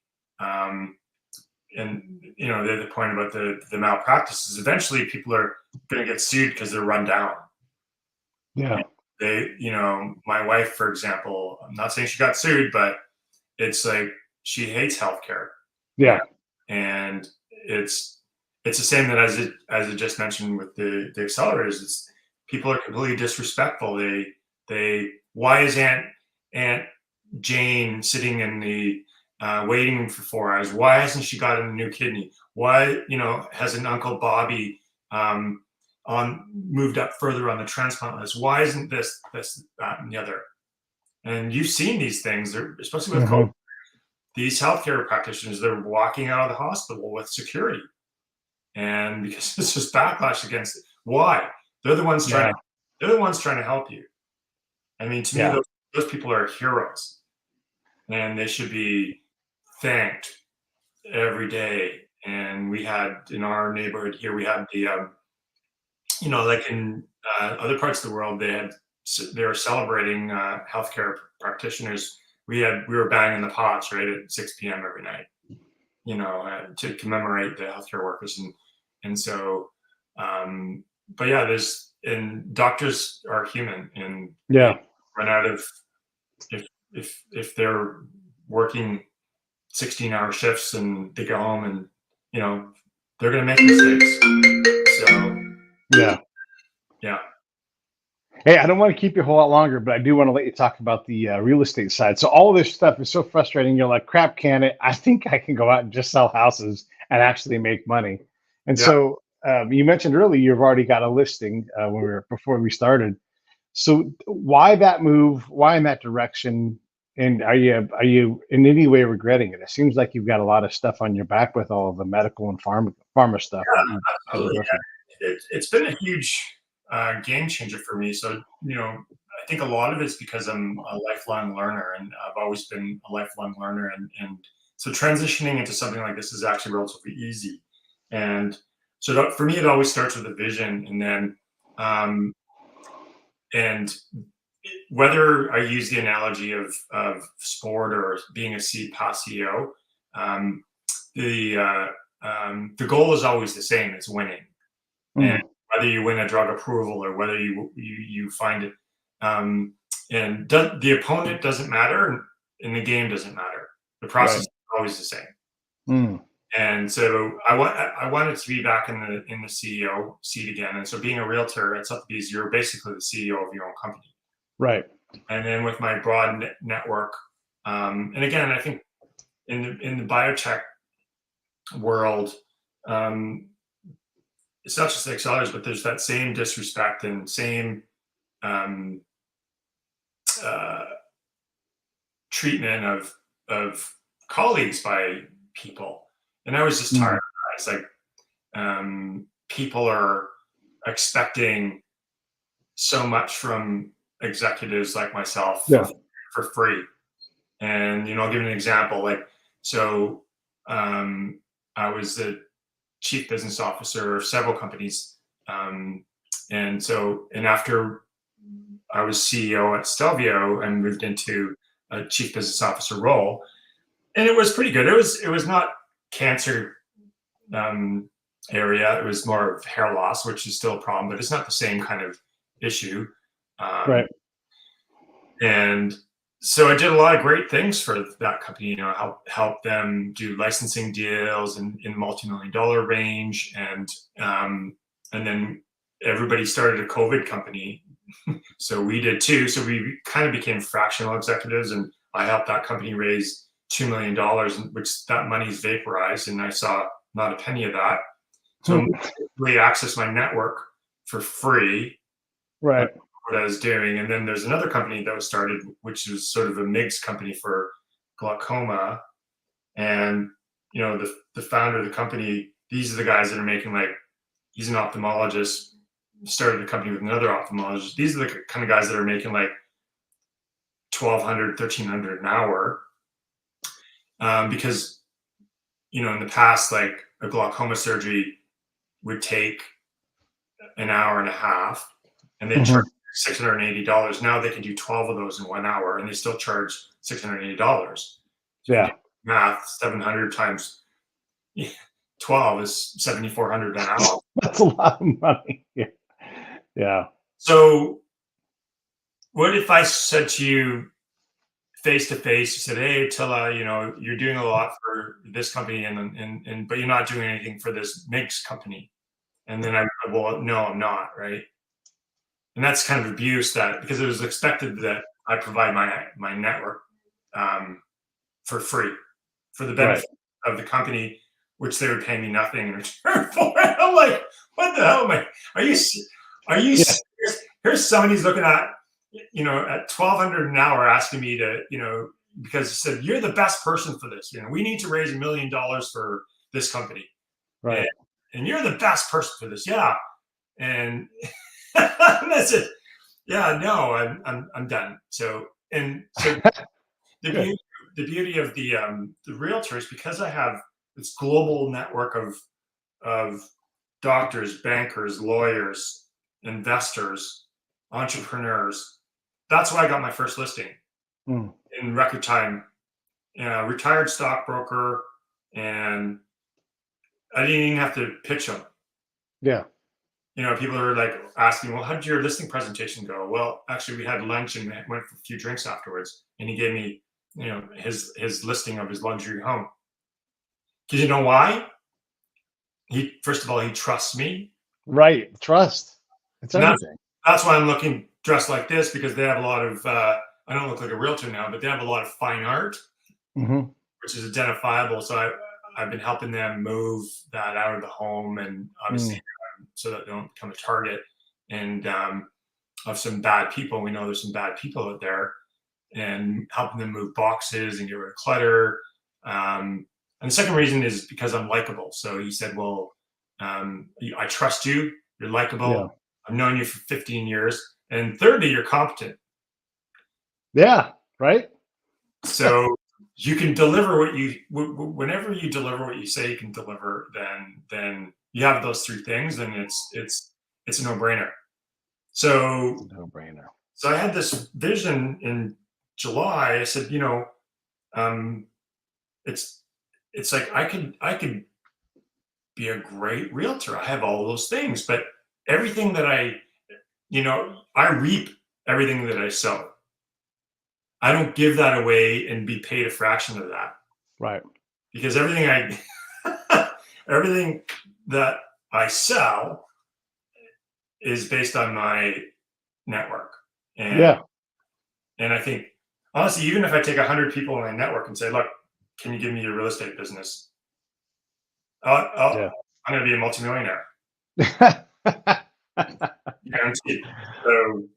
Speaker 2: And the point about the malpractices. Eventually, people are going to get sued because they're run down.
Speaker 1: Yeah.
Speaker 2: And my wife, for example, I'm not saying she got sued, but it's like she hates healthcare.
Speaker 1: Yeah.
Speaker 2: And it's the same that as I just mentioned with the accelerators. People are completely disrespectful. Why is Aunt Jane sitting in the waiting room for 4 hours? Why hasn't she gotten a new kidney? Why hasn't Uncle Bobby moved up further on the transplant list? Why isn't this, that, and the other? And you've seen these things, especially with COVID. These healthcare practitioners, they're walking out of the hospital with security, and because it's just backlash against it. Why? They're the ones trying to help you. I mean, to me, those people are heroes, and they should be thanked every day. And we had in our neighborhood here, we had the like in other parts of the world, they were celebrating healthcare practitioners. We were banging the pots right at 6 p.m. every night, to commemorate the healthcare workers. And so, but yeah, and doctors are human, and
Speaker 1: yeah,
Speaker 2: run out of, if they're working 16-hour shifts and they go home and, they're going to make mistakes. So, yeah.
Speaker 1: Hey, I don't want to keep you a whole lot longer, but I do want to let you talk about the real estate side. So all this stuff is so frustrating. You're like, crap, can it? I think I can go out and just sell houses and actually make money. And so you mentioned earlier you've already got a listing before we started. So why that move? Why in that direction? And are you in any way regretting it? It seems like you've got a lot of stuff on your back with all of the medical and pharma stuff.
Speaker 2: Yeah, absolutely. It's been a huge game changer for me. So, I think a lot of it's because I'm a lifelong learner, and I've always been a lifelong learner. And so transitioning into something like this is actually relatively easy. And so for me, it always starts with a vision. And then, and whether I use the analogy of sport or being a past CEO, the goal is always the same. It's winning. And whether you win a drug approval or whether you find it, and the opponent doesn't matter, and the game doesn't matter. The process is always the same. And so I wanted to be back in the CEO seat again. And so being a realtor at Sotheby's, you're basically the CEO of your own company. Right. And then with my broad network, and again, I think in the biotech world, it's not just the accelerators, but there's that same disrespect and same treatment of colleagues by people. And I was just tired of that. It's like people are expecting so much from executives like myself for free. And, I'll give you an example. Like, so I was the chief business officer of several companies. And after I was CEO at Stelvio and moved into a chief business officer role, and it was pretty good. It was not cancer area. It was more of hair loss, which is still a problem, but it's not the same kind of issue.
Speaker 1: Right.
Speaker 2: And so I did a lot of great things for that company, help them do licensing deals in multi-million-dollar range. And then everybody started a COVID company. So we did too. So we kind of became fractional executives, and I helped that company raise $2 million, which that money's vaporized, and I saw not a penny of that. So we access my network for free.
Speaker 1: Right.
Speaker 2: What I was doing. And then there's another company that was started, which was sort of a MIGS company for glaucoma. And, the founder of the company, these are the guys that are making, like, he's an ophthalmologist, started a company with another ophthalmologist. These are the kind of guys that are making like $1,200, $1,300 an hour. Because, in the past, like a glaucoma surgery would take an hour and a half, and they charge $680. Now they can do 12 of those in 1 hour, and they still charge $680.
Speaker 1: Yeah.
Speaker 2: Math, 700 times 12 is 7,400 an hour.
Speaker 1: That's a lot of money. Yeah. Yeah.
Speaker 2: So what if I said to you face to face, you said, "Hey, Attila, you're doing a lot for this company, and but you're not doing anything for this MIGS company." And then well, no, I'm not, right? And that's kind of abuse, that because it was expected that I provide my network for free, for the benefit of the company, which they would pay me nothing in return for it. I'm like, what the hell am I? Are you serious? Here's somebody who's looking at at $1,200 an hour, asking me to because he said, you're the best person for this. We need to raise $1 million for this company,
Speaker 1: Right.
Speaker 2: and you're the best person for this. Yeah, and that's it. Yeah, no, I'm done. So the beauty of the realtors, because I have this global network of doctors, bankers, lawyers, investors, entrepreneurs. That's why I got my first listing in record time. Retired stockbroker, and I didn't even have to pitch them.
Speaker 1: Yeah.
Speaker 2: People are like asking, well, how did your listing presentation go? Well, actually, we had lunch and went for a few drinks afterwards, and he gave me, his listing of his luxury home. Because you know why? First of all, he trusts me.
Speaker 1: Right. Trust. It's everything.
Speaker 2: That's why I'm looking dressed like this, because they have a lot of, I don't look like a realtor now, but they have a lot of fine art, which is identifiable. So I've been helping them move that out of the home, and obviously so that they don't become a target and of some bad people. We know there's some bad people out there, and helping them move boxes and get rid of clutter. And the second reason is because I'm likable. So he said, well, I trust you. You're likable. Yeah. I've known you for 15 years. And thirdly, you're competent.
Speaker 1: Yeah. Right.
Speaker 2: So you can deliver whenever you deliver what you say you can deliver, then you have those three things, and it's a no-brainer. So
Speaker 1: no-brainer.
Speaker 2: So I had this vision in July. I said, it's like I could be a great realtor. I have all those things, but everything that I reap everything that I sow. I don't give that away and be paid a fraction of that.
Speaker 1: Right.
Speaker 2: Because everything that I sell is based on my network. And I think, honestly, even if I take 100 people in my network and say, look, can you give me your real estate business? I'm going to be a multimillionaire. Guaranteed. So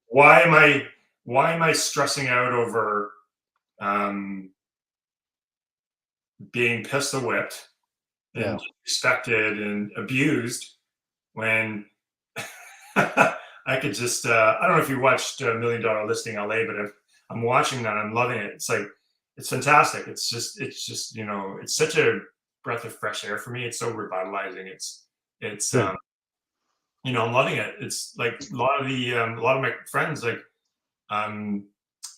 Speaker 2: why am I stressing out over being pistol whipped and disrespected and abused when I could just I don't know if you watched $1 Million Listing LA, but I'm watching that. I'm loving it. It's like, it's fantastic. It's just it's such a breath of fresh air for me. It's so revitalizing. It's I'm loving it. It's like a lot of my friends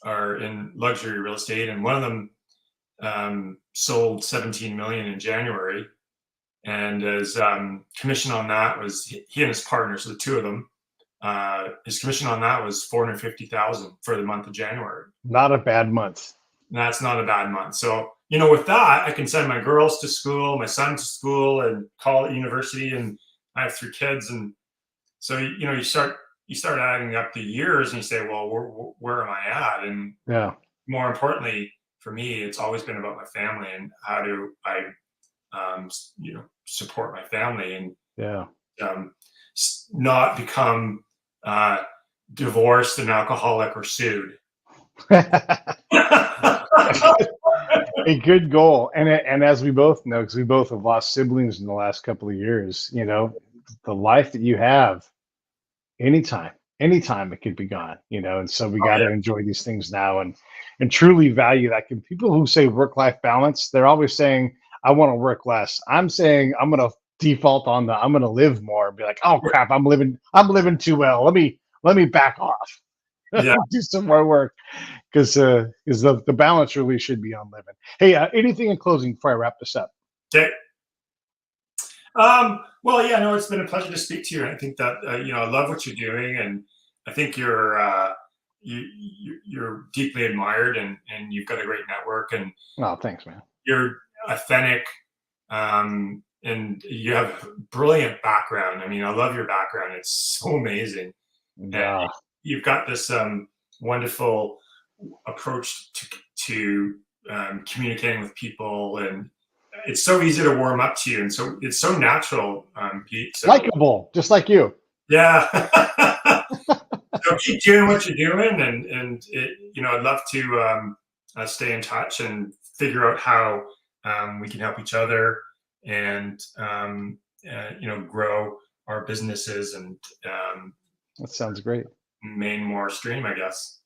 Speaker 2: are in luxury real estate, and one of them sold 17 million in January, and his commission on that was he and his partner, so the two of them, his commission on that was $450,000 for the month of January.
Speaker 1: Not a bad month.
Speaker 2: And that's not a bad month. So, with that, I can send my girls to school, my son to school, and college, university, and I have 3 kids. And so, you start adding up the years, and you say, well, where am I at? And
Speaker 1: yeah,
Speaker 2: more importantly, for me, it's always been about my family and how do I, support my family and not become divorced, an alcoholic, or sued.
Speaker 1: A good goal. And as we both know, because we both have lost siblings in the last couple of years, the life that you have, anytime it could be gone, and so we got to enjoy these things now and truly value that. People who say work-life balance, they're always saying, I want to work less. I'm saying I'm going to default on I'm going to live more and be like, oh crap, I'm living too well. Let me back off. Yeah. Do some more work because the balance really should be on living. Hey, anything in closing before I wrap this up?
Speaker 2: Okay. Well, yeah, no, it's been a pleasure to speak to you. And I think that, I love what you're doing, and I think you're deeply admired, and you've got a great network, and
Speaker 1: oh, thanks, man.
Speaker 2: You're authentic, and you have a brilliant background. I mean, I love your background. It's so amazing.
Speaker 1: Yeah.
Speaker 2: And you've got this wonderful approach to communicating with people, and it's so easy to warm up to you, and so it's so natural, Pete. So,
Speaker 1: likable, just like you.
Speaker 2: Yeah. So keep doing what you're doing, and I'd love to stay in touch and figure out how we can help each other and grow our businesses and
Speaker 1: that sounds great.
Speaker 2: Main more stream, I guess.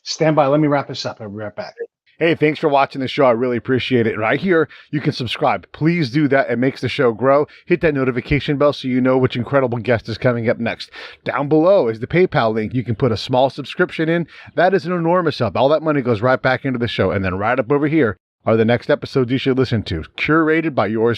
Speaker 1: Stand by. Let me wrap this up. I'll be right back. Hey, thanks for watching the show. I really appreciate it. Right here, you can subscribe. Please do that. It makes the show grow. Hit that notification bell so you know which incredible guest is coming up next. Down below is the PayPal link. You can put a small subscription in. That is an enormous help. All that money goes right back into the show. And then right up over here are the next episodes you should listen to, curated by yours